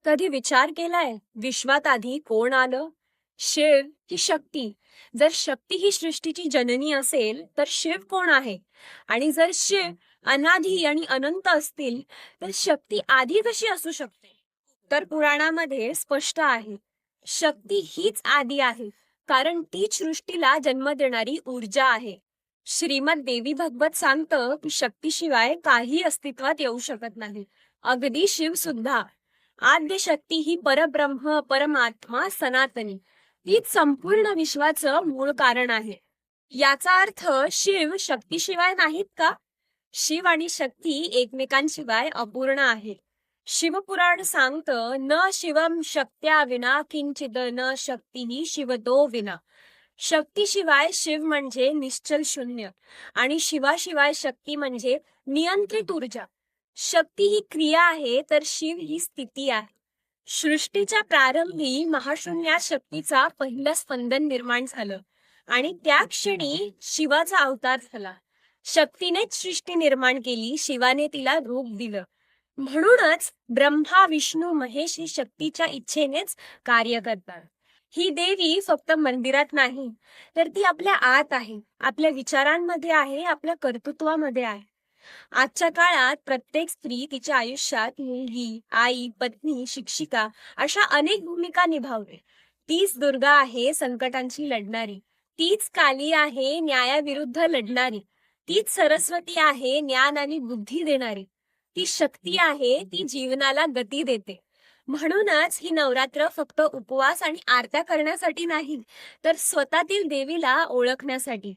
कधी विचार केलाय विश्वात आधी कोण आलं? शिव की शक्ती? जर शक्ती ही सृष्टीची जननी असेल तर शिव कोण आहे? आणि जर शिव अनादी आणि अनंत असतील तर शक्ती आधी कशी असू शकते? तर पुराणामध्ये स्पष्ट आहे, शक्ती हीच आदी आहे, कारण तीच सृष्टीला जन्म देणारी ऊर्जा आहे. श्रीमद देवी भागवत सांगतं की शक्तीशिवाय काही अस्तित्वात येऊ शकत नाही, अगदी शिव सुद्धा. आद्य शक्ती ही परब्रह्म परमात्मा सनातनी, तीच संपूर्ण विश्वाचं मूळ कारण आहे. याचा अर्थ शिव शक्तीशिवाय नाहीत का? शिव आणि शक्ती एकमेकांशिवाय अपूर्ण आहेत. शिवपुराण सांगतं, न शिवम शक्त्या विना किंचिद न शक्तीही शिवतो विना. शक्तीशिवाय शिव म्हणजे निश्चल शून्य आणि शिवाशिवाय शक्ती म्हणजे नियंत्रित ऊर्जा. शक्ती ही क्रिया आहे तर शिव ही स्थिती आहे. सृष्टीच्या प्रारंभी महाशून्यात शक्तीचा पहिलं स्पंदन निर्माण झालं आणि त्या क्षणी शिवाचा अवतार झाला. शक्तीनेच सृष्टी निर्माण केली, शिवाने तिला रूप दिलं. म्हणूनच ब्रह्मा विष्णू महेश ही शक्तीच्या इच्छेनेच कार्य करतात. ही देवी फक्त मंदिरात नाही, तर ती आपल्या आत आहे, आपल्या विचारांमध्ये आहे, आपल्या कर्तृत्वामध्ये आहे. आजच्या काळात प्रत्येक स्त्री तिच्या आयुष्यात मुलगी, आई, पत्नी, शिक्षिका अशा अनेक भूमिका निभावते. तीच दुर्गा आहे संकटांशी लढणारी, तीच काली आहे न्यायाविरुद्ध लढणारी, तीच सरस्वती आहे ज्ञान आणि बुद्धी देणारी, ती शक्ती आहे ती जीवनाला गती देते. म्हणूनच ही नवरात्र फक्त उपवास आणि आरत्या करण्यासाठी नाही, तर स्वतःतील देवीला ओळखण्यासाठी.